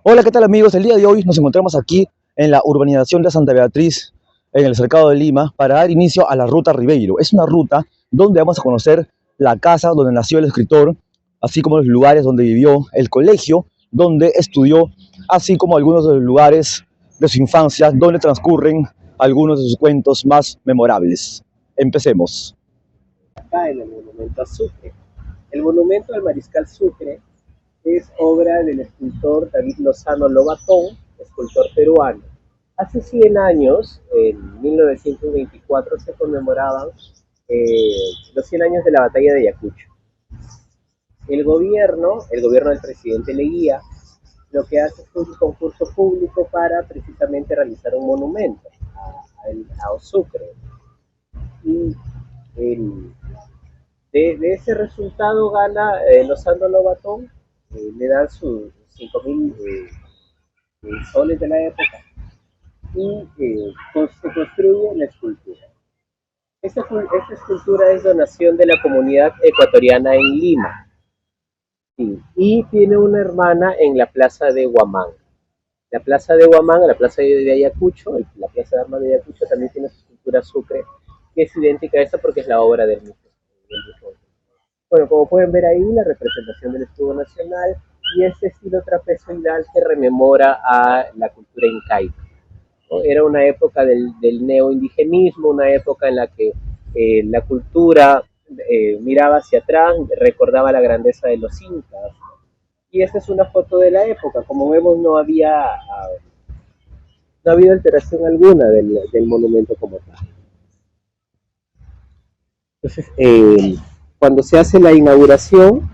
Hola, ¿qué tal amigos? El día de hoy nos encontramos aquí en la urbanización de Santa Beatriz, en el cercado de Lima, para dar inicio a la Ruta Ribeiro. Es una ruta donde vamos a conocer la casa donde nació el escritor, así como los lugares donde vivió, el colegio donde estudió, así como algunos de los lugares de su infancia donde transcurren algunos de sus cuentos más memorables. Empecemos. Acá en el monumento a Sucre. El monumento al Mariscal Sucre es obra del escultor David Lozano Lobatón, escultor peruano. Hace 100 años, en 1924, se conmemoraban los 100 años de la batalla de Ayacucho. El gobierno del presidente Leguía, lo que hace es un concurso público para precisamente realizar un monumento a Sucre. Y el, de ese resultado gana Lozano Lobatón, le dan sus 5.000 soles de la época y se construye la escultura. Esta escultura es donación de la comunidad ecuatoriana en Lima, sí, y tiene una hermana en la plaza de Huamán. La plaza de Huamán, la plaza de Ayacucho, la plaza de armas de Ayacucho también tiene su escultura Sucre, que es idéntica a esta porque es la obra del mismo. Bueno, como pueden ver ahí, la representación del escudo nacional y este estilo trapezoidal que rememora a la cultura incaica, ¿no? Era una época del neoindigenismo, una época en la que la cultura miraba hacia atrás, recordaba la grandeza de los incas. Y esta es una foto de la época. Como vemos, no ha habido alteración alguna del monumento como tal. Entonces, cuando se hace la inauguración,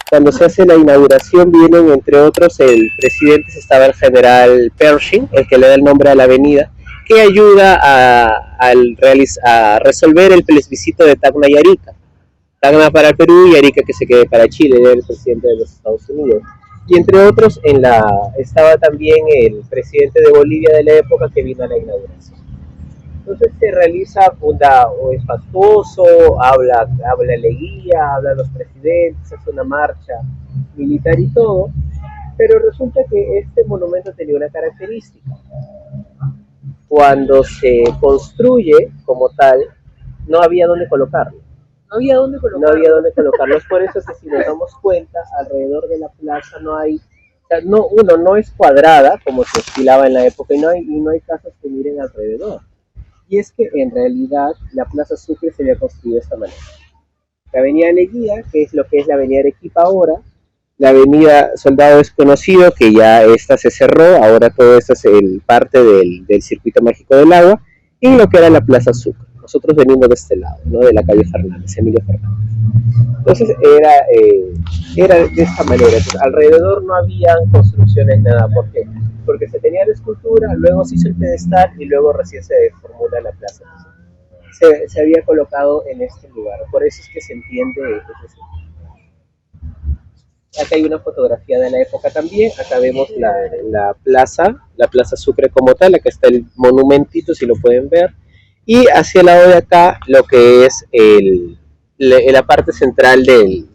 cuando se hace la inauguración vienen, entre otros, el presidente, estaba el general Pershing, el que le da el nombre a la avenida, que ayuda a resolver el plebiscito de Tacna y Arica. Tacna para el Perú y Arica que se quede para Chile, era el presidente de los Estados Unidos. Y entre otros, estaba también el presidente de Bolivia de la época que vino a la inauguración. Entonces se realiza o es fastuoso, habla Leguía, hablan los presidentes, hace una marcha militar y todo, pero resulta que este monumento tenía una característica. Cuando se construye como tal, no había dónde colocarlo. No había dónde colocarlo. Es por eso que si nos damos cuenta, alrededor de la plaza no hay, o sea, no es cuadrada como se estilaba en la época y no hay casas que miren alrededor. Y es que en realidad la Plaza Sucre se había construido de esta manera. La avenida Leguía, que es lo que es la avenida Arequipa ahora, la avenida Soldado Desconocido, que ya esta se cerró, ahora todo esto es parte del circuito mágico del agua, y lo que era la Plaza Sucre. Nosotros venimos de este lado, ¿no? De la calle Fernández, Emilio Fernández. Entonces era de esta manera. Entonces, alrededor no habían construcciones, nada. ¿Por qué? Porque se tenía la escultura, luego se hizo el pedestal y luego recién se formula la plaza. Se había colocado en este lugar. Por eso es que se entiende. Acá hay una fotografía de la época también. Acá vemos la plaza Sucre como tal. Acá está el monumentito, si lo pueden ver. Y hacia el lado de acá, lo que es la parte central del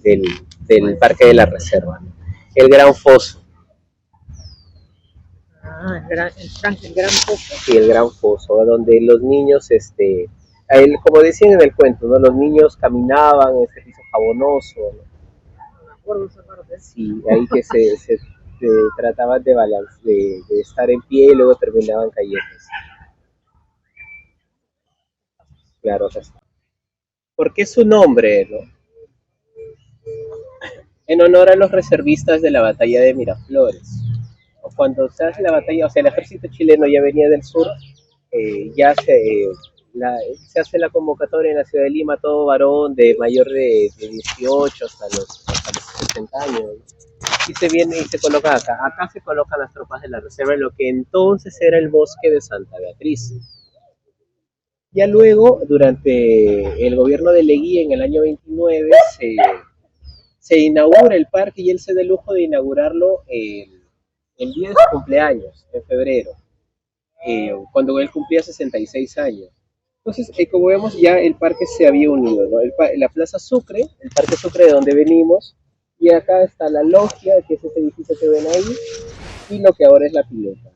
Parque de la Reserva, ¿no? El Gran Foso. El gran foco. Sí, el Gran Foso, donde los niños, como decían en el cuento, ¿no? Los niños caminaban en ese piso jabonoso, ¿no? Me acuerdo esa parte. Sí, ahí que se trataban de estar en pie y luego terminaban cayendo. Claro, acá está. ¿Por qué su nombre, no? En honor a los reservistas de la batalla de Miraflores. Cuando se hace la batalla, o sea, el ejército chileno ya venía del sur, ya se hace la convocatoria en la ciudad de Lima, todo varón de mayor de 18 hasta los 60 años, y se viene y se coloca acá. Acá se colocan las tropas de la reserva en lo que entonces era el bosque de Santa Beatriz. Ya luego, durante el gobierno de Leguía en el año 29, se inaugura el parque y él se da el lujo de inaugurarlo el día de su cumpleaños, en febrero, cuando él cumplía 66 años. Entonces, como vemos, ya el parque se había unido, ¿no? La Plaza Sucre, el Parque Sucre de donde venimos, y acá está la logia, que es este edificio que ven ahí, y lo que ahora es la pileta.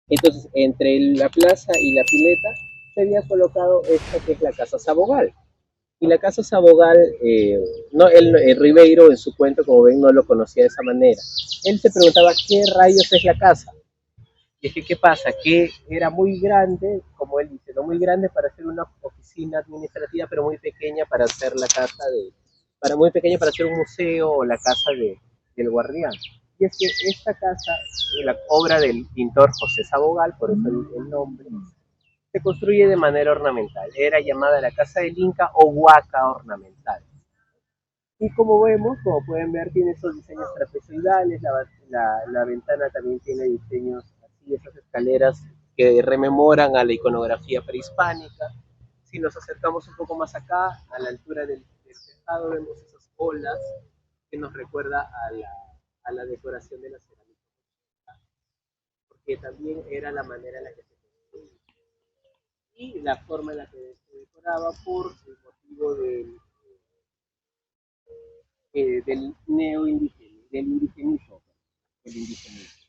Entonces, entre la plaza y la pileta se había colocado esta que es la Casa Sabogal. Y la Casa Sabogal, no, Ribeiro en su cuento, como ven, no lo conocía de esa manera. Él se preguntaba qué rayos es la casa. Y es que, ¿qué pasa? Que era muy grande, como él dice, no muy grande para hacer una oficina administrativa, pero muy pequeña para hacer la casa muy pequeña para hacer un museo o la casa del guardián. Y es que esta casa, la obra del pintor José Sabogal, por eso el nombre, se construye de manera ornamental. Era llamada la Casa del Inca o Huaca ornamental. Y como vemos, como pueden ver, tiene esos diseños trapezoidales, la ventana también tiene diseños así, esas escaleras que rememoran a la iconografía prehispánica. Si nos acercamos un poco más acá, a la altura del tejado, vemos esas olas que nos recuerda a la decoración de la cerámica, porque también era la manera en la que se construía y la forma en la que se decoraba por el motivo del neoindigenismo, del indigenismo. El indigenismo.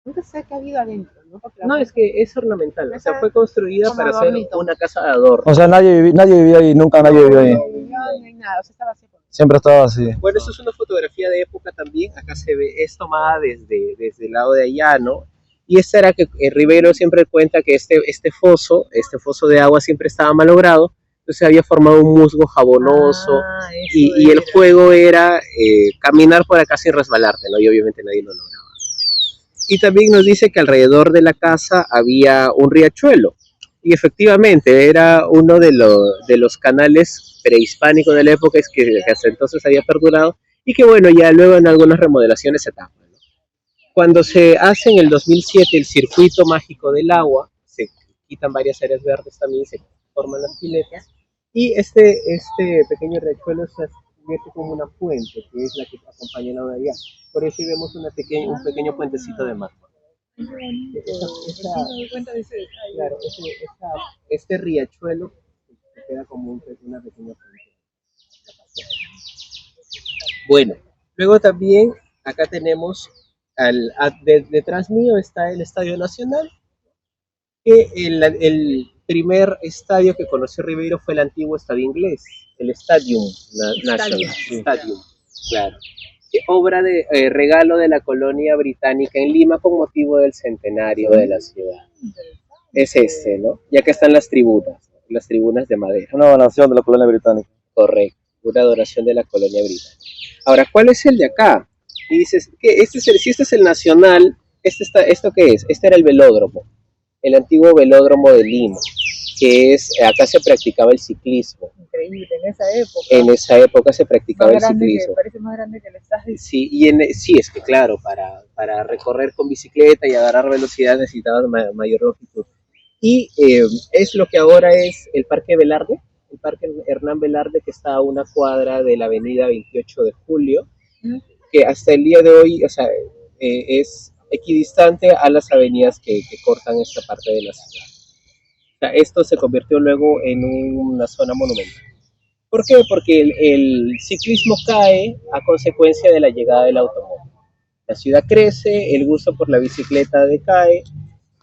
Nunca sé qué ha habido adentro, ¿no? Porque No, es que es ornamental, o sea, fue construida como para hacer adornito. una casa de adorno. O sea, nadie vivía ahí, nunca nadie vivió ahí. No hay nada, o sea, estaba así. Siempre estaba así. Bueno, esto es una fotografía de época también, acá se ve, es tomada desde el lado de allá, ¿no? Y esta era que Ribeiro siempre cuenta que este foso de agua siempre estaba malogrado, entonces había formado un musgo jabonoso y el juego era caminar por acá sin resbalarte, ¿no? Y obviamente nadie lo lograba. Y también nos dice que alrededor de la casa había un riachuelo, y efectivamente era uno de los canales prehispánicos de la época que hasta entonces había perdurado, y que bueno, ya luego en algunas remodelaciones se tapa, ¿no? Cuando se hace en el 2007 el circuito mágico del agua, se quitan varias áreas verdes también, se forman las piletas, y este pequeño riachuelo se convierte como una fuente, que es la que acompaña el agua de allá. Por eso vemos un pequeño puentecito de mármol. Claro, este riachuelo que queda como una pequeña fuente. Bueno, luego también acá tenemos, detrás mío está el Estadio Nacional, que el primer estadio que conoció Ribeiro fue el antiguo estadio inglés, el Stadium National. Stadium, claro. Obra de regalo de la colonia británica en Lima con motivo del centenario de la ciudad. Es ¿no? Y acá están las tribunas de madera. Una donación de la colonia británica. Correcto, una adoración de la colonia británica. Ahora, ¿cuál es el de acá? Y dices, ¿qué? Si este es el nacional, ¿esto qué es? Este era el velódromo, el antiguo velódromo de Lima, que acá se practicaba el ciclismo. Increíble, en esa época. En esa época se practicaba el ciclismo. Parece más grande que el estadio. Sí, sí, es que claro, para recorrer con bicicleta y agarrar velocidad necesitabas mayor longitud. Y es lo que ahora es el Parque Velarde, el Parque Hernán Velarde, que está a una cuadra de la avenida 28 de Julio, que hasta el día de hoy, o sea, es equidistante a las avenidas que cortan esta parte de la ciudad. O sea, esto se convirtió luego en una zona monumental. ¿Por qué? Porque el ciclismo cae a consecuencia de la llegada del automóvil. La ciudad crece, el gusto por la bicicleta decae.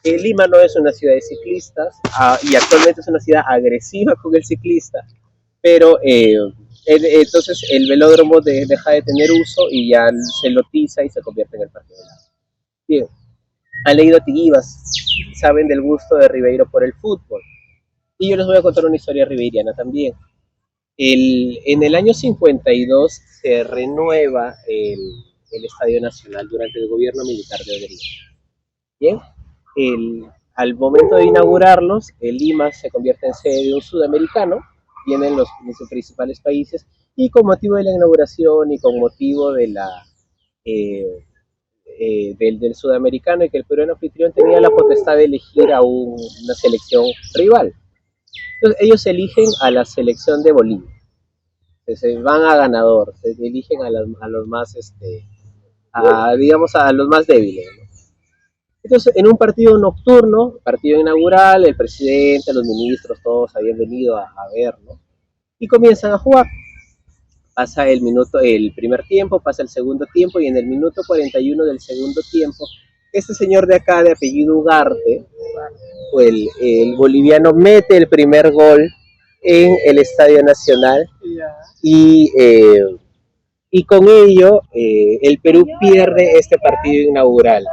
Lima no es una ciudad de ciclistas y actualmente es una ciudad agresiva con el ciclista, pero entonces el velódromo deja de tener uso y ya se lotiza y se convierte en el Parque Velarde. Bien, han leído Tiguivas, saben del gusto de Ribeiro por el fútbol, y yo les voy a contar una historia ribeiriana también. En el año 52 se renueva el Estadio Nacional durante el gobierno militar de Odría. Bien, al momento de inaugurarlos, Lima se convierte en sede de un sudamericano, vienen los principales países, y con motivo de la inauguración y con motivo de del sudamericano y que el peruano anfitrión tenía la potestad de elegir a una selección rival. Entonces ellos eligen a la selección de Bolivia, se van a ganador, se eligen a los más, digamos, a los más débiles, ¿no? Entonces, en un partido nocturno, partido inaugural, el presidente, los ministros, todos habían venido a ver, ¿no? Y comienzan a jugar. Pasa el primer tiempo, pasa el segundo tiempo y en el minuto 41 del segundo tiempo, este señor de acá de apellido Ugarte, o el boliviano, mete el primer gol en el Estadio Nacional y, y con ello el Perú pierde este partido inaugural.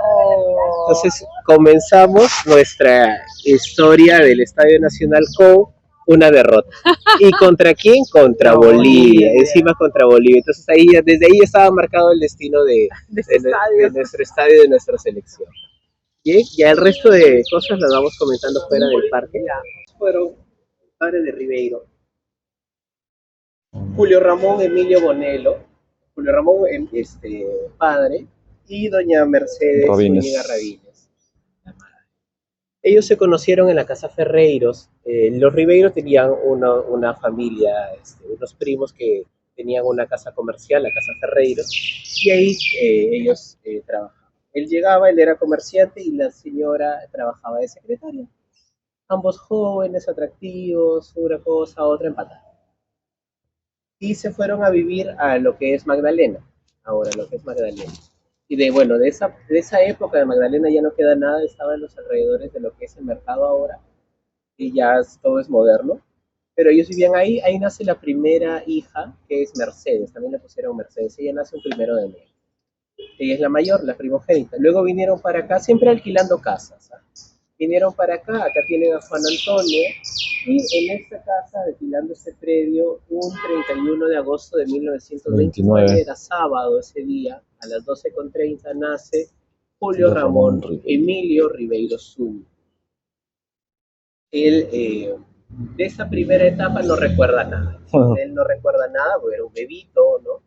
Entonces comenzamos nuestra historia del Estadio Nacional con una derrota. ¿Y contra quién? Contra Bolivia, encima contra Bolivia. Entonces ahí, desde ahí estaba marcado el destino de nuestro estadio, de nuestra selección. Y ya el resto de cosas las vamos comentando fuera del parque. Fueron padres de Ribeiro, Julio Ramón Emilio Bonello, Julio Ramón padre, y doña Mercedes Zúñiga Rabines. Ellos se conocieron en la casa Ferreiros. Los Ribeiro tenían una familia, unos primos que tenían una casa comercial, la casa Ferreiros, y ahí ellos trabajaban. Él llegaba, él era comerciante y la señora trabajaba de secretaria. Ambos jóvenes, atractivos, una cosa, otra empatada. Y se fueron a vivir a lo que es Magdalena, ahora lo que es Magdalena. Y de esa época de Magdalena ya no queda nada, estaba en los alrededores de lo que es el mercado ahora, y ya todo es moderno. Pero ellos vivían ahí, ahí nace la primera hija, que es Mercedes, también le pusieron Mercedes, ella nace un 1 de enero. Ella es la mayor, la primogénita. Luego vinieron para acá, siempre alquilando casas. Vinieron para acá tienen a Juan Antonio, y en esta casa, alquilando este predio, un 31 de agosto de 1929, era sábado ese día, a las 12:30, nace Julio Ramón Emilio Ribeiro Zúñiga. Él, de esa primera etapa no recuerda nada. Él no recuerda nada, porque era un bebito, ¿no?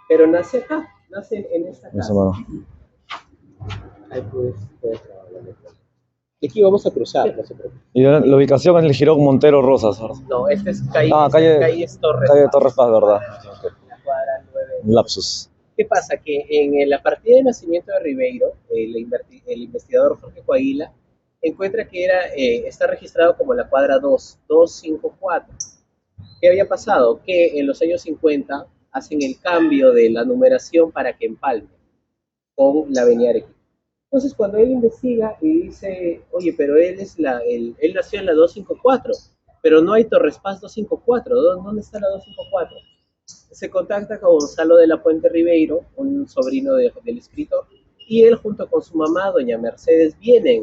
Pero nace acá, nace en esta casa. Ahí puedes y aquí vamos a cruzar, no se preocupe. Y la ubicación es el Girón Montero Rosas, ¿verdad? No, este es calle Torres. Calle Torres Paz, ¿verdad? La cuadra 9. Lapsus. ¿Qué pasa? Que en la partida de nacimiento de Ribeiro, el investigador Jorge Coahuila encuentra que está registrado como la cuadra 254. ¿Qué había pasado? Que en los años 50 hacen el cambio de la numeración para que empalme con la avenida Arequipa. Entonces, cuando él investiga y dice, oye, pero él nació en la 254, pero no hay Torres Paz 254, ¿dónde está la 254? Se contacta con Gonzalo de la Puente Ribeiro, un sobrino del escritor, y él junto con su mamá, doña Mercedes, vienen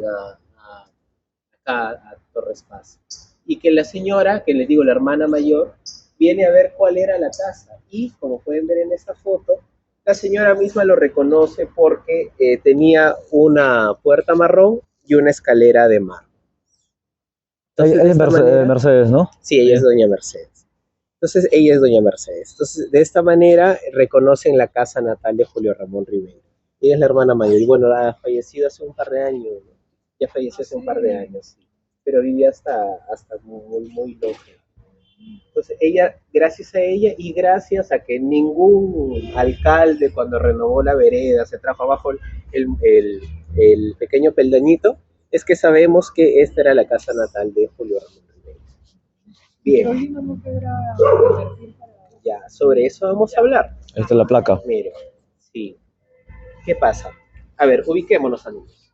a Torres Paz. Y que la señora, que les digo, la hermana mayor, viene a ver cuál era la casa. Y, como pueden ver en esta foto, la señora misma lo reconoce porque tenía una puerta marrón y una escalera de mármol. Ella es Mercedes, ¿no? Sí, ella es doña Mercedes. Entonces, ella es doña Mercedes. Entonces, de esta manera reconocen la casa natal de Julio Ramón Ribeiro. Ella es la hermana mayor. Y bueno, ha fallecido hace un par de años, ¿no? Ya falleció hace un par de años, sí. Pero vivía hasta muy, muy loca. Entonces ella, gracias a ella y gracias a que ningún alcalde cuando renovó la vereda se trajo abajo el pequeño peldañito, es que sabemos que esta era la casa natal de Julio Ramón Ribeiro. Bien. Ya, sobre eso vamos a hablar. Esta es la placa. Mire, sí. ¿Qué pasa? A ver, ubiquémonos, amigos.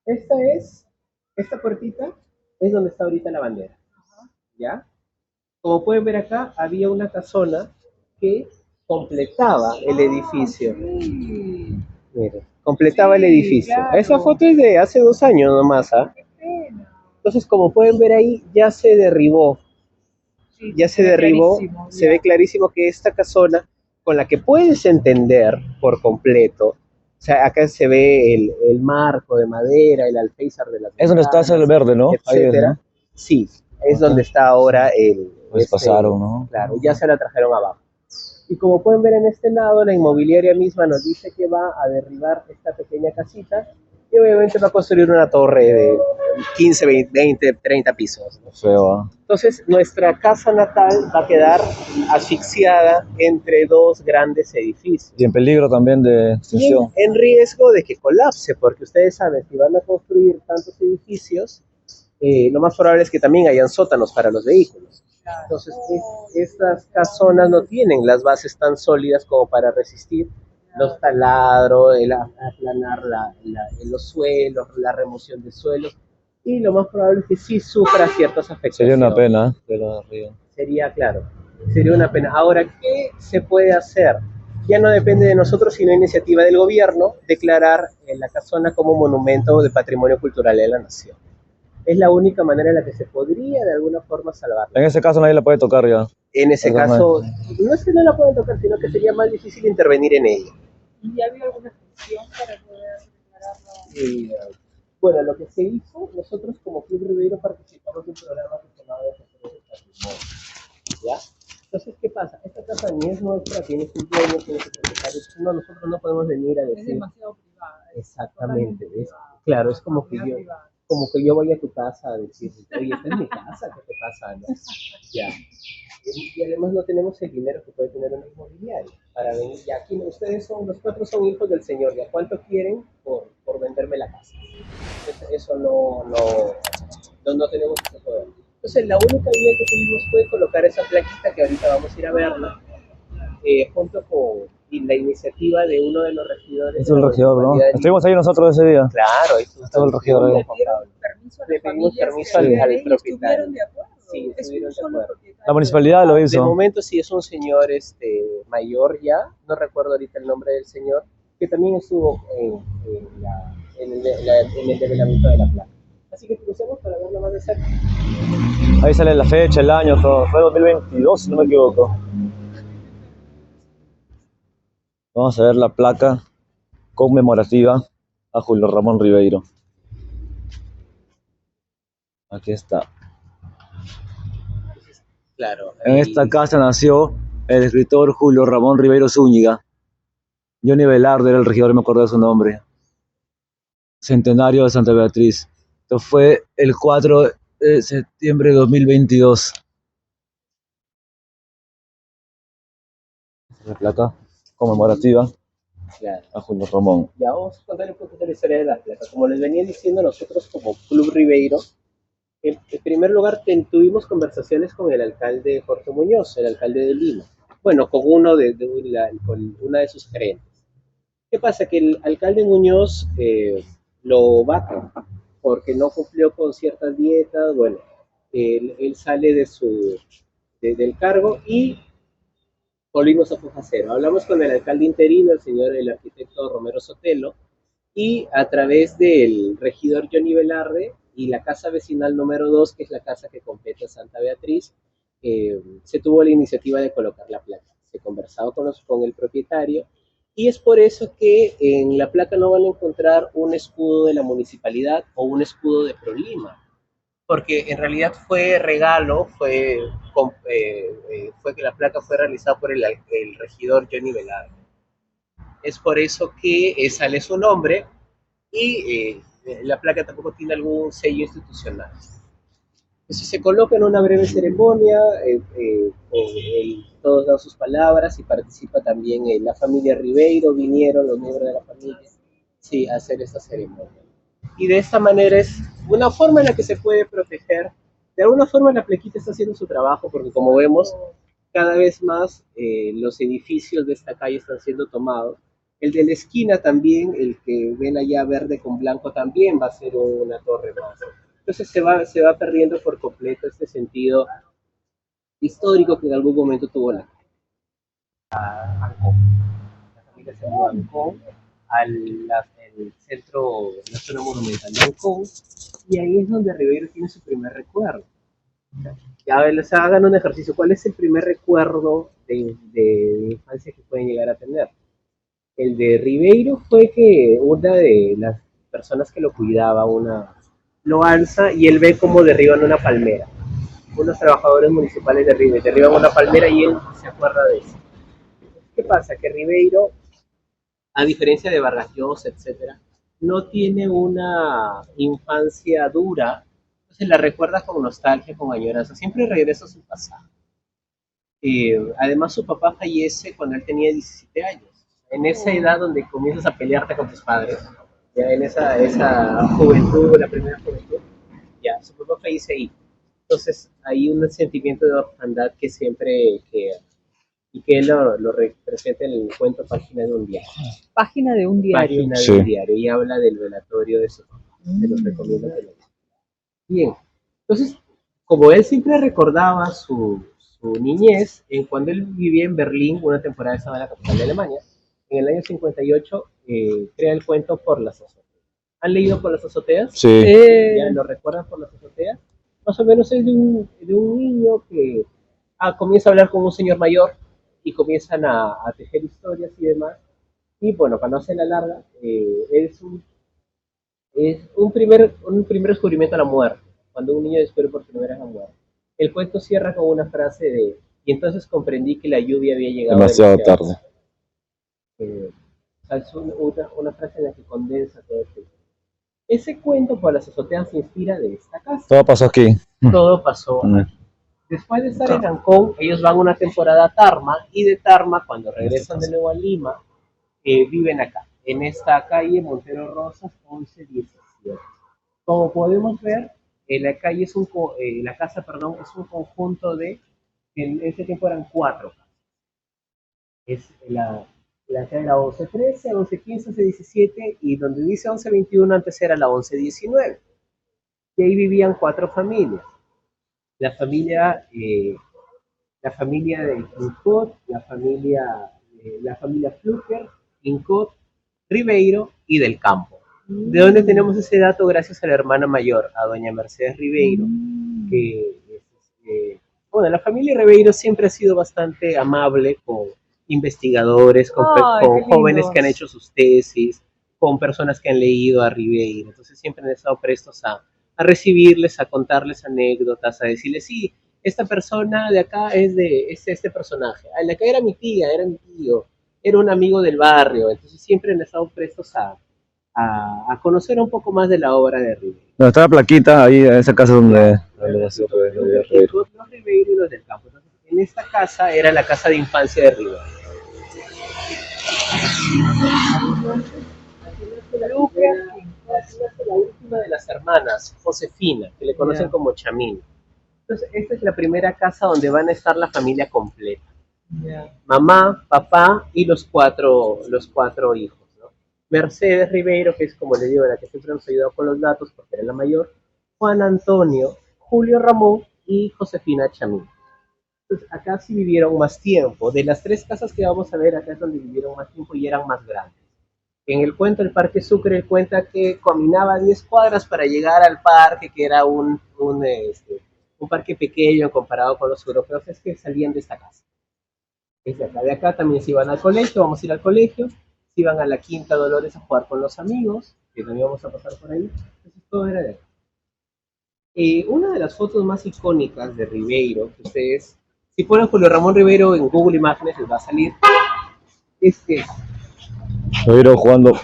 Esta puertita es donde está ahorita la bandera. ¿Ya? Como pueden ver acá, había una casona que completaba el edificio. Mire, completaba el edificio. Claro. Esa foto es de hace 2 años nomás, ¿ah? Entonces, como pueden ver ahí, ya se derribó. Sí, ya se derribó. Se ve clarísimo que esta casona, con la que puedes entender por completo, o sea, acá se ve el marco de madera, el alféizar de las ventanas. Es donde está el verde, ¿no? Etcétera. Ahí es, ¿no? Sí, es donde está ahora pues pasaron, ¿no? Claro, ya se la trajeron abajo. Y como pueden ver en este lado, la inmobiliaria misma nos dice que va a derribar esta pequeña casita y obviamente va a construir una torre de 15, 20, 30 pisos, ¿no? Feo, ¿eh? Entonces, nuestra casa natal va a quedar asfixiada entre 2 grandes edificios. Y en peligro también de extinción. Y en riesgo de que colapse, porque ustedes saben, si van a construir tantos edificios, lo más probable es que también hayan sótanos para los vehículos. Entonces, estas casonas no tienen las bases tan sólidas como para resistir los taladros, el aplanar los suelos, la remoción de suelos, y lo más probable es que sí sufra ciertas Sería una afectaciones. pena, pero río. Sería, claro, sería una pena. Ahora, ¿qué se puede hacer? Ya no depende de nosotros, sino iniciativa del gobierno, declarar la casona como monumento de patrimonio cultural de la nación. Es la única manera en la que se podría de alguna forma salvarla. En ese caso nadie la puede tocar ya. En ese Entonces, caso, no es que no la puedan tocar, sino que sería más difícil intervenir en ella. ¿Y ya había alguna función para poder declararlo? Bueno, lo que se hizo, nosotros como Club Ribeiro participamos de un programa que se llamaba Defensores del Patrimonio, ¿ya? Entonces, ¿qué pasa? Esta casa ni es nuestra, tiene sus dueños, tiene sus propietarios, no, nosotros no podemos venir a Es decir... demasiado privada. Exactamente, claro, es como que yo voy a tu casa a decir, oye, esta es mi casa, ¿qué te pasa? ¿No? Ya. Y además no tenemos el dinero que puede tener una inmobiliaria para venir. Ya aquí ustedes los cuatro son hijos del Señor, ¿ya cuánto quieren por venderme la casa? Eso no tenemos ese poder. Entonces la única idea que tuvimos fue colocar esa plaquita que ahorita vamos a ir a verla, junto con la iniciativa de uno de los regidores. Es el regidor, ¿no? Estuvimos ahí nosotros ese día. Claro, Estaba el regidor ahí. Le pedimos permiso al propietario. De acuerdo. Sí, Es estuvieron un de solo acuerdo. propietario. La municipalidad lo De hizo. momento sí es un señor mayor ya, no recuerdo ahorita el nombre del señor, que también estuvo en el develamiento de la placa. Así que crucemos para verlo más de cerca. Ahí sale la fecha, el año, todo. Fue 2022, si no me equivoco. Vamos a ver la placa conmemorativa a Julio Ramón Ribeiro. Aquí está. Claro. En esta casa nació el escritor Julio Ramón Ribeiro Zúñiga. Johnny Velarde era el regidor, me acuerdo de su nombre. Centenario de Santa Beatriz. Esto fue el 4 de septiembre de 2022. La placa conmemorativa a Julio Ramón. Ya vamos a contar un poquito de la historia de la placa. Como les venía diciendo, nosotros como Club Ribeiro, en primer lugar tuvimos conversaciones con el alcalde Jorge Muñoz, el alcalde de Lima. Bueno, con con una de sus gerentes. ¿Qué pasa? Que el alcalde Muñoz lo vacan porque no cumplió con ciertas dietas. Bueno, él sale del cargo y volvimos a foja cero. Hablamos con el alcalde interino, el arquitecto Romero Sotelo, y a través del regidor Johnny Velarde y la casa vecinal número 2, que es la casa que compete a Santa Beatriz, se tuvo la iniciativa de colocar la placa. Se conversaba con el propietario, y es por eso que en la placa no van a encontrar un escudo de la municipalidad o un escudo de ProLima, porque en realidad fue regalo, fue que la placa fue realizada por el regidor Johnny Velarde. Es por eso que sale su nombre y la placa tampoco tiene algún sello institucional. Entonces se coloca en una breve ceremonia, todos dan sus palabras y participa también la familia Ribeiro, vinieron los miembros de la familia, sí, a hacer esta ceremonia. Y de esta manera es una forma en la que se puede proteger. De alguna forma la plaquita está haciendo su trabajo, porque como vemos, cada vez más los edificios de esta calle están siendo tomados. El de la esquina también, el que ven allá verde con blanco, también va a ser una torre más. Entonces se va perdiendo por completo este sentido histórico que en algún momento tuvo la Ancón. La familia se mudó a Ancón, el centro, la zona monumental de Ancón, y ahí es donde Ribeiro tiene su primer recuerdo. Ya les hagan un ejercicio. ¿Cuál es el primer recuerdo de infancia que pueden llegar a tener? El de Ribeiro fue que una de las personas que lo cuidaba, lo alza y él ve cómo derriban una palmera. Unos trabajadores municipales derriban una palmera y él se acuerda de eso. ¿Qué pasa? Que Ribeiro, a diferencia de Vargas Llosa, etcétera, no tiene una infancia dura, entonces la recuerda con nostalgia, con añoranza, siempre regresa a su pasado. Además, su papá fallece cuando él tenía 17 años. En esa edad donde comienzas a pelearte con tus padres, ya en esa juventud, la primera juventud, ya, su papá fallece ahí. Entonces hay un sentimiento de orfandad que siempre queda y que él lo representa en el cuento Página de un diario. Página de un diario. Página Sí. de un diario y habla del velatorio de su papá. Se los recomiendo que lo lean. Bien, entonces, como él siempre recordaba su niñez, cuando él vivía en Berlín, una temporada estaba en la capital de Alemania, en el año 58 crea el cuento Por las azoteas. ¿Han leído Por las azoteas? Sí. ¿Ya lo recuerdan Por las azoteas? Más o menos es de un niño que comienza a hablar con un señor mayor y comienzan a tejer historias y demás. Y bueno, para no hacer la larga, es un primer descubrimiento a la muerte, cuando un niño descubre por primera vez la muerte. El cuento cierra con una frase de, y entonces comprendí que la lluvia había llegado Demasiado tarde. O sea, es una frase en la que condensa todo esto. Ese cuento Por las azoteas se inspira de esta casa. Todo pasó aquí. Todo pasó. Después de estar en Ancón, ellos van una temporada a Tarma, y de Tarma, cuando regresan de nuevo a Lima, viven acá, en esta calle Montero Rosas 1117. Como podemos ver, la calle es la casa, perdón, es un conjunto en ese tiempo eran 4 casas. Es la calle era 1113, 1115, 1117, y donde dice 1121 antes era la 1119. Y ahí vivían 4 familias. La familia de Incot, la familia Fluker, Incot, Ribeiro y del Campo. ¿De dónde tenemos ese dato? Gracias a la hermana mayor, a doña Mercedes Ribeiro, que bueno, la familia Ribeiro siempre ha sido bastante amable con investigadores, con jóvenes que han hecho sus tesis, con personas que han leído a Ribeiro. Entonces siempre han estado prestos a recibirles, a contarles anécdotas, a decirles, sí, esta persona de acá es este personaje. La de acá era mi tía, era mi tío, era un amigo del barrio. Entonces siempre han estado prestos a conocer un poco más de la obra de Ribeiro. No, está la plaquita ahí en esa casa donde... Los Ribeiro y los del Campo. Entonces, en esta casa era la casa de infancia de Ribeiro. La última de las hermanas, Josefina, que le conocen como Chamín. Entonces, esta es la primera casa donde van a estar la familia completa. Mamá, papá y los cuatro hijos, ¿no? Mercedes Ribeiro, que es, como le digo, la que siempre nos ha ayudado con los datos porque era la mayor, Juan Antonio, Julio Ramón y Josefina Chamín. Entonces, acá sí vivieron más tiempo. De las 3 casas que vamos a ver, acá es donde vivieron más tiempo y eran más grandes. En el cuento El Parque Sucre, él cuenta que caminaba 10 cuadras para llegar al parque, que era un parque pequeño comparado con los europeos, es que salían de esta casa. Es de acá también se iban al colegio, vamos a ir al colegio, se iban a la Quinta Dolores a jugar con los amigos, que también vamos a pasar por ahí. Entonces todo era de acá. Una de las fotos más icónicas de Ribeiro, que ustedes, si ponen Julio Ramón Ribeiro en Google Imágenes, les va a salir, Ribeiro jugando una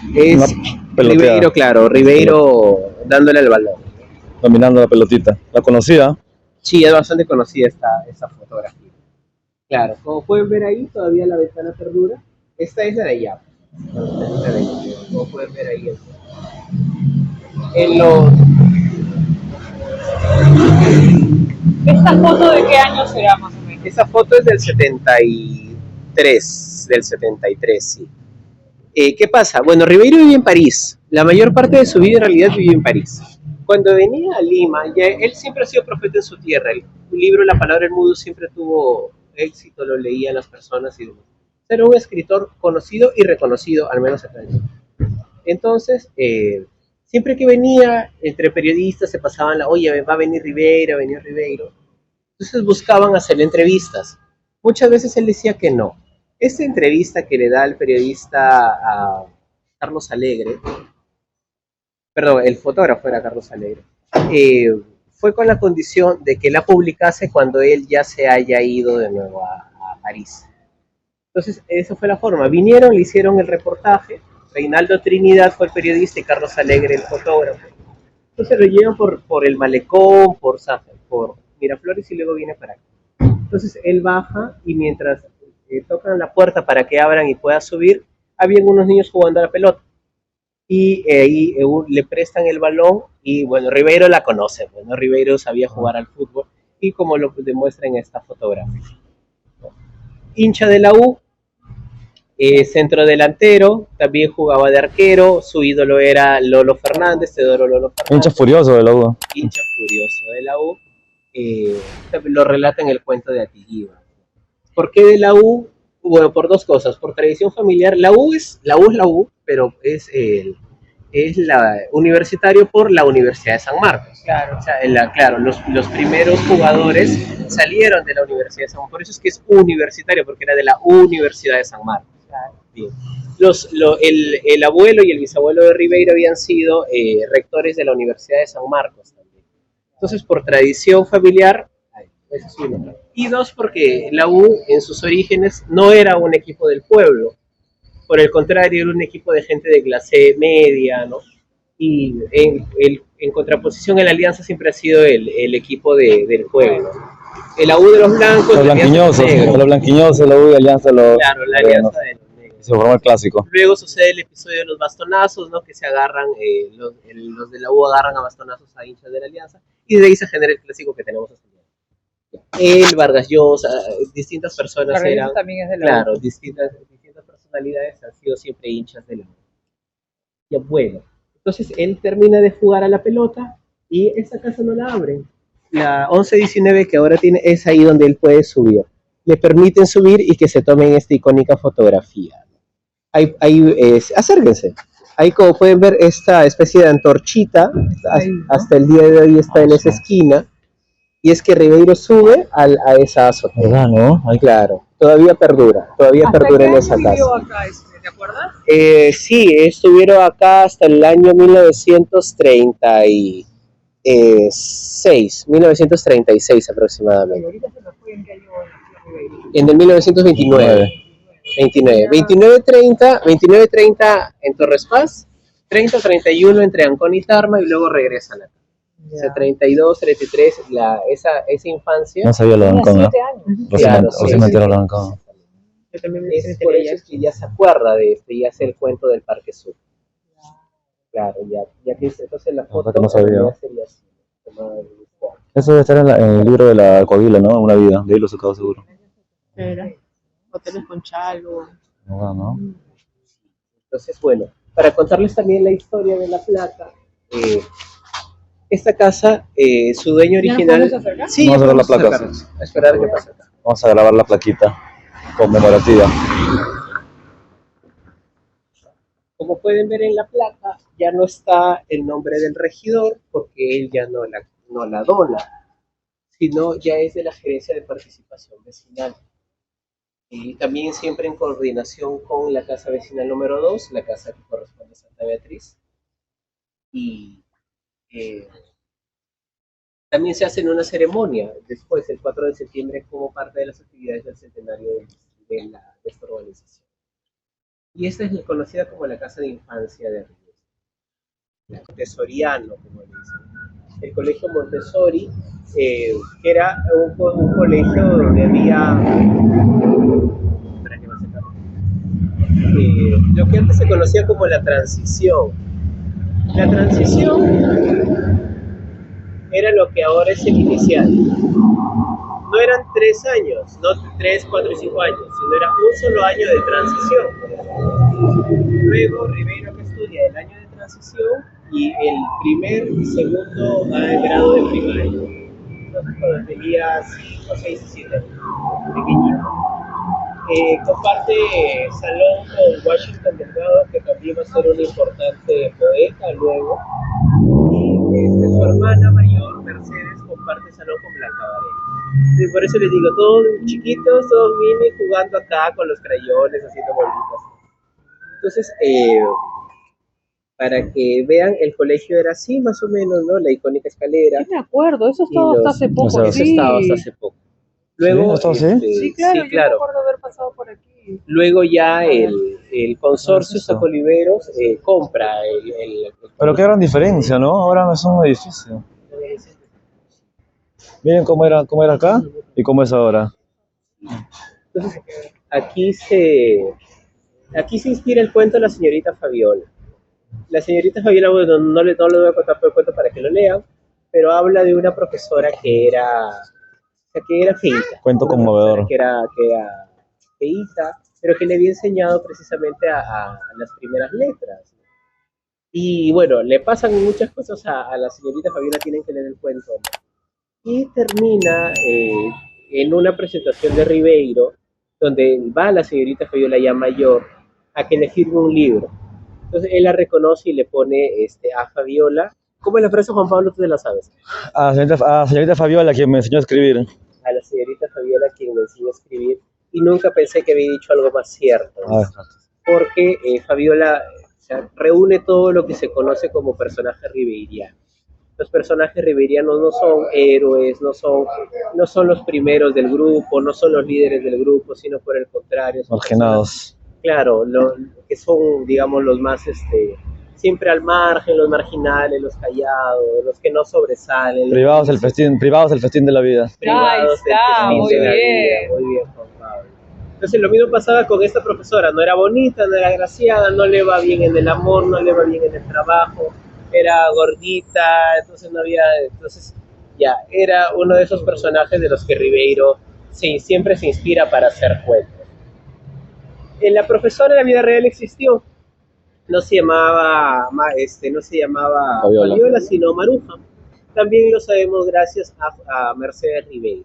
peloteada. Ribeiro, claro, Ribeiro dándole al balón. Dominando la pelotita. ¿La conocía? Sí, es bastante conocida esta fotografía. Claro, como pueden ver ahí, todavía la ventana perdura. Esta es la de allá. Como pueden ver ahí. ¿Esta foto de qué año será más o menos? Esa foto es del 73, sí. ¿Qué pasa? Bueno, Ribeiro vivía en París. La mayor parte de su vida en realidad vivió en París. Cuando venía a Lima, él siempre ha sido profeta en su tierra. El libro La Palabra del Mudo siempre tuvo éxito, lo leían las personas y demás. Era un escritor conocido y reconocido, al menos acá en Lima. Entonces, siempre que venía, entre periodistas se pasaban oye, va a venir Ribeiro, Entonces buscaban hacerle entrevistas. Muchas veces él decía que no. Esta entrevista que le da el periodista a Carlos Alegre, perdón, el fotógrafo era Carlos Alegre, fue con la condición de que la publicase cuando él ya se haya ido de nuevo a París. Entonces, esa fue la forma. Vinieron, le hicieron el reportaje, Reinaldo Trinidad fue el periodista y Carlos Alegre el fotógrafo. Entonces lo llevan por el Malecón, por Miraflores y luego viene para acá. Entonces él baja y mientras tocan la puerta para que abran y pueda subir, habían unos niños jugando a la pelota. Y ahí le prestan el balón y bueno, Ribeiro la conoce, bueno, Ribeiro sabía jugar al fútbol y como lo demuestra en esta fotografía. Hincha de la U, centro delantero, también jugaba de arquero, su ídolo era Lolo Fernández, Teodoro Lolo Fernández. Hincha furioso de la U. Hincha furioso de la U, lo relata en el cuento de Atiguiba. ¿Por qué de la U? Bueno, por dos cosas, por tradición familiar. La U es la U, pero es la universitario por la Universidad de San Marcos. Claro. O sea, claro, los primeros jugadores salieron de la Universidad de San Marcos, por eso es que es universitario, porque era de la Universidad de San Marcos. Claro. Bien. El abuelo y el bisabuelo de Ribeiro habían sido rectores de la Universidad de San Marcos también. Entonces, por tradición familiar, eso es uno. Y dos, porque la U en sus orígenes no era un equipo del pueblo, por el contrario, era un equipo de gente de clase media, ¿no? Y en contraposición a la Alianza siempre ha sido el equipo del pueblo. El AU de los blancos, Los blanquiñosos, la U y Alianza, claro, la Alianza de los negros. Se formó el clásico. Luego sucede el episodio de los bastonazos, ¿no? Que se agarran, los de la U agarran a bastonazos a hinchas de la Alianza, y de ahí se genera el clásico que tenemos hasta ahora. Él, Vargas Llosa, distintas personas Vargas eran, también es de la claro, distintas personalidades han sido siempre hinchas de la U. Ya bueno, entonces él termina de jugar a la pelota y esa casa no la abren. La 11-19 que ahora tiene es ahí donde él puede subir. Le permiten subir y que se tomen esta icónica fotografía. Acérquense. Ahí como pueden ver esta especie de antorchita, hasta el día de hoy está en esa esquina. Y es que Ribeiro sube a esa azotea. ¿Verdad, no? Ahí, claro, todavía perdura en esa casa. Acá, ¿te acuerdas? Sí, estuvieron acá hasta el año 1936 aproximadamente. Ahorita se me fue en qué año En el 1929. 29-30 en Torres Paz, 30-31 entre Ancón y Tarma y luego regresan acá. O sea, 32, 33, esa infancia. no sabía lo de Ancón, ¿no? 7 años. Claro, O se metieron lo de Ancón. Yo también Es por eso que ya se acuerda de este y hace el cuento del Parque Sur. Claro, ya que entonces la foto que no sabía. ya sería así. Eso debe estar en el libro de la Coahuila, ¿no? Una vida, de ahí lo he sacado seguro. Era hoteles con chalo. ¿No? Entonces, bueno, para contarles también la historia de La Plata, esta casa, su dueño original... ¿Ya nos podemos acercar? Sí, Vamos a ver la vamos placa. acercarnos, a esperar qué pasa acá. Vamos a grabar la plaquita conmemorativa. Como pueden ver en la placa, ya no está el nombre del regidor, porque él ya no la dona, sino ya es de la Gerencia de Participación Vecinal. Y también siempre en coordinación con la Casa Vecinal número 2, la casa que corresponde a Santa Beatriz. Y también se hace una ceremonia después, el 4 de septiembre, como parte de las actividades del centenario de esta urbanización. Y esta es conocida como la Casa de Infancia de Ríos. Montessoriano, como le dicen. El Colegio Montessori, que era un colegio donde había... lo que antes se conocía como la transición. La transición era lo que ahora es el inicial. No eran 3 años, no 3, 4 y 5 años, sino era un solo año de transición. Luego Ribeiro que estudia el año de transición y el primer y segundo grado de primaria. Entonces cuando tenía 5, 6 y 7 años, pequeñito. Comparte salón con Washington Delgado, que también va a ser un importante poeta luego. Y su hermana mayor, Mercedes, comparte salón con Blanca Varela. Y por eso les digo, todos chiquitos, todos mini, jugando acá con los crayones, haciendo bolitas. Entonces, para que vean, el colegio era así, más o menos, ¿no? La icónica escalera. Sí, me acuerdo, eso estaba hasta hace poco. o sea, Eso estaba hasta hace poco. Luego, ¿Sí? ¿Esto sí? Sí, claro, sí, yo me claro. acuerdo haber pasado por aquí. Luego ya el consorcio Sacoliveros compra el Pero qué gran diferencia, ¿no? Ahora no es un edificio. Miren cómo era acá y cómo es ahora. Entonces, aquí se inspira el cuento de la señorita Fabiola. La señorita Fabiola, bueno, no le voy a contar todo el cuento para que lo lean, pero habla de una profesora que era sea, que era feíta. Cuento Una profesora conmovedor. que era feíta, pero que le había enseñado precisamente a las primeras letras. Y bueno, le pasan muchas cosas a la señorita Fabiola, tienen que leer el cuento, ¿no? Y termina en una presentación de Ribeiro, donde va la señorita Fabiola ya mayor a que le firme un libro. Entonces él la reconoce y le pone a Fabiola. ¿Cómo es la frase, Juan Pablo? Tú te la sabes. A señorita Fabiola, quien me enseñó a escribir. A la señorita Fabiola, quien me enseñó a escribir, y nunca pensé que había dicho algo más cierto, Ah, porque Fabiola, o sea, reúne todo lo que se conoce como personaje ribeiriano. Los personajes ribeirianos no son héroes, no son los primeros del grupo, no son los líderes del grupo, sino por el contrario, son personas, marginados. claro, que son, digamos, los más, siempre al margen, los marginales, los callados, los que no sobresalen. Privados del festín de la vida. Privados Ahí está, del festín muy de la vida. bien. Muy bien, Juan Pablo. Entonces lo mismo pasaba con esta profesora, no era bonita, no era agraciada, no le va bien en el amor, no le va bien en el trabajo, era gordita, entonces ya, era uno de esos personajes de los que Ribeiro siempre se inspira para hacer cuentos. La profesora en la vida real existió, no se llamaba Fabiola, sino Maruja. También lo sabemos gracias a Mercedes Ribeiro,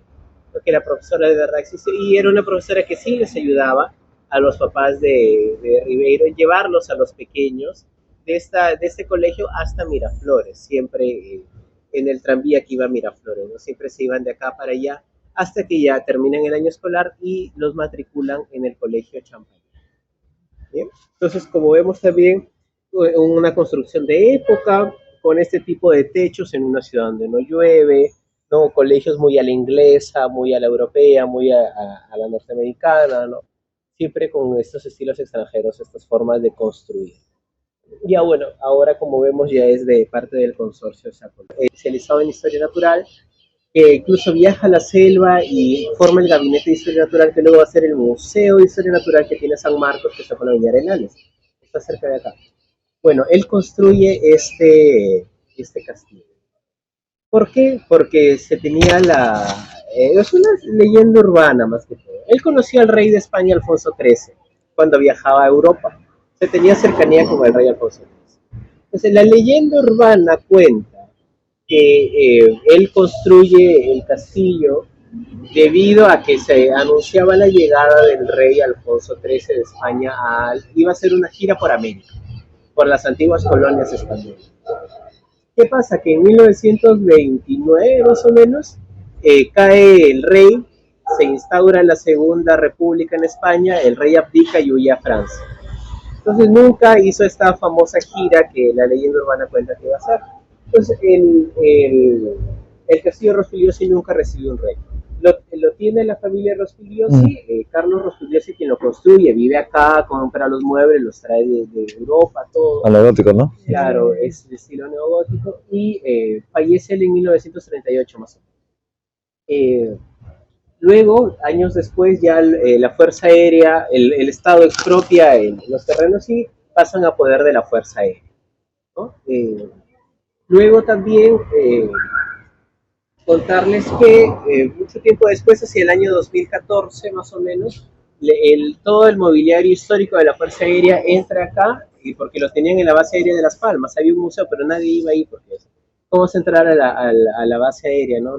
porque la profesora de verdad existe y era una profesora que sí les ayudaba a los papás de Ribeiro en llevarlos a los pequeños de este colegio hasta Miraflores, siempre en el tranvía que iba a Miraflores, ¿no? Siempre se iban de acá para allá hasta que ya terminan el año escolar y los matriculan en el colegio Champaña. ¿Bien? Entonces, como vemos también, una construcción de época, con este tipo de techos en una ciudad donde no llueve, ¿no? Colegios muy a la inglesa, muy a la europea, muy a la norteamericana, ¿no? Siempre con estos estilos extranjeros, estas formas de construir. Ya bueno, ahora como vemos ya es de parte del consorcio Sacol, especializado en historia natural, que incluso viaja a la selva y forma el gabinete de historia natural que luego va a ser el museo de historia natural que tiene San Marcos, que está por la Villa Arenales, está cerca de acá. Bueno, él construye este castillo. ¿Por qué? Porque se tenía es una leyenda urbana más que todo. Él conocía al rey de España, Alfonso XIII, cuando viajaba a Europa. Se tenía cercanía con el rey Alfonso XIII. Entonces, la leyenda urbana cuenta que él construye el castillo debido a que se anunciaba la llegada del rey Alfonso XIII de España. Iba a hacer una gira por América, por las antiguas colonias españolas. ¿Qué pasa? Que en 1929 más o menos cae el rey, se instaura la Segunda República en España, el rey abdica y huye a Francia. Entonces nunca hizo esta famosa gira que la leyenda urbana cuenta que iba a hacer. Entonces el castillo Rospigliosi nunca recibió un rey. Lo tiene la familia Rospigliosi, Carlos Rospigliosi quien lo construye, vive acá, compra los muebles, los trae de Europa, todo. A lo gótico, ¿no? Claro, es de estilo neogótico y fallece él en 1938 más o menos. Luego, años después, ya la Fuerza Aérea, el Estado expropia los terrenos y pasan a poder de la Fuerza Aérea, ¿no? Luego también contarles que mucho tiempo después, hacia el año 2014 más o menos, todo el mobiliario histórico de la Fuerza Aérea entra acá, y porque lo tenían en la base aérea de Las Palmas. Había un museo, pero nadie iba ahí porque ¿cómo vas a entrar a la base aérea? ¿No?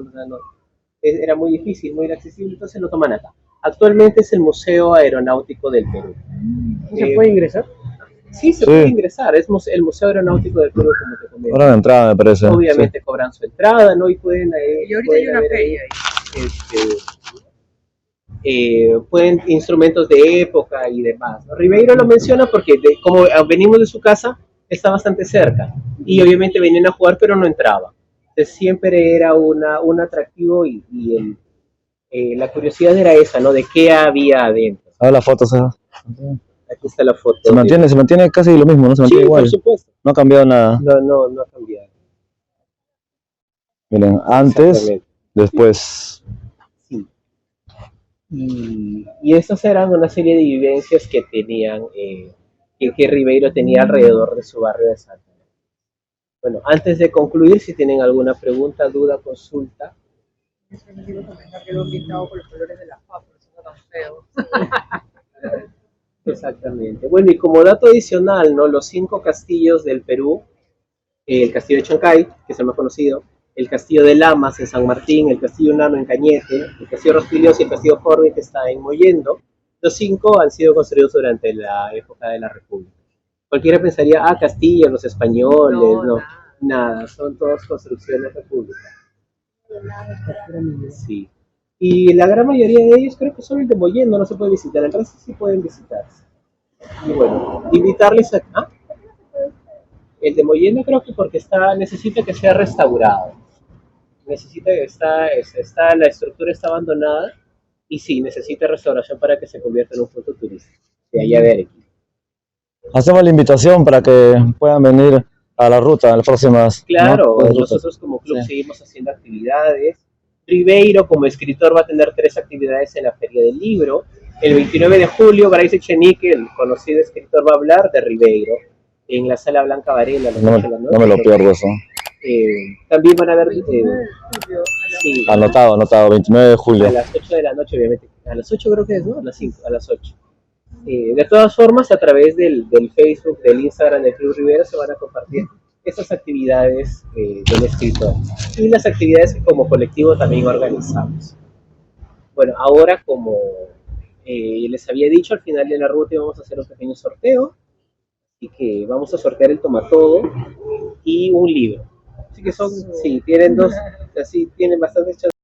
Era muy difícil, muy inaccesible, entonces lo toman acá. Actualmente es el Museo Aeronáutico del Perú. ¿Se puede ingresar? Sí, se puede ingresar, es el Museo Aeronáutico del Perú, como te comento. Ahora de entrada, me parece. Obviamente cobran su entrada, ¿no? Y pueden Y ahorita hay una feria ahí. Pueden instrumentos de época y demás, ¿no? Ribeiro lo menciona porque como venimos de su casa, está bastante cerca. Y obviamente venían a jugar, pero no entraba. Entonces siempre era un atractivo y la curiosidad era esa, ¿no? De qué había adentro. A ver las fotos, ¿eh? Aquí está la foto. Se mantiene casi lo mismo, ¿no? Se mantiene igual. Por supuesto. No ha cambiado nada. No ha cambiado. Miren, antes, después. Sí. Y estas eran una serie de vivencias que tenían, que Ribeiro tenía alrededor de su barrio de Santa Ana. Bueno, antes de concluir, si tienen alguna pregunta, duda, consulta. Eso no quiero comentar que lo han pintado con los colores de la paz, por eso está tan feo. Exactamente. Bueno, y como dato adicional, ¿no? Los 5 castillos del Perú, el castillo de Chancay, que es el más conocido, el castillo de Lamas en San Martín, el castillo Nano en Cañete, el castillo Rospigliosi y el castillo Jorge que está en Mollendo, los 5 han sido construidos durante la época de la República. Cualquiera pensaría, Castilla, los españoles, no, nada, son todas construcciones repúblicas. Sí. Y la gran mayoría de ellos creo que solo el de Mollendo no se puede visitar, el resto sí pueden visitarse. Y bueno, invitarles a... El de Mollendo creo que porque necesita que sea restaurado. Necesita que la estructura está abandonada y sí, necesita restauración para que se convierta en un punto turístico. De allá de Arequipa. Hacemos la invitación para que puedan venir a la ruta en las próximas. Claro, ¿no? nosotros como club Sí. seguimos haciendo actividades. Ribeiro como escritor va a tener 3 actividades en la Feria del Libro. El 29 de julio, Bryce Echenique, el conocido escritor, va a hablar de Ribeiro en la Sala Blanca Varela. No me lo pierdo eso. También van a haber... sí, Anotado, 29 de julio. a las 8 de la noche, obviamente. A las 8 creo que es, ¿no? A las 5, a las 8. De todas formas, a través del Facebook, del Instagram del Club Rivero se van a compartir esas actividades del escritor y las actividades que como colectivo también organizamos. Bueno, ahora como les había dicho, al final de la ruta vamos a hacer un pequeño sorteo, así que vamos a sortear el Tomatodo y un libro. Así que son, sí, tienen 2, así tienen bastantes chances.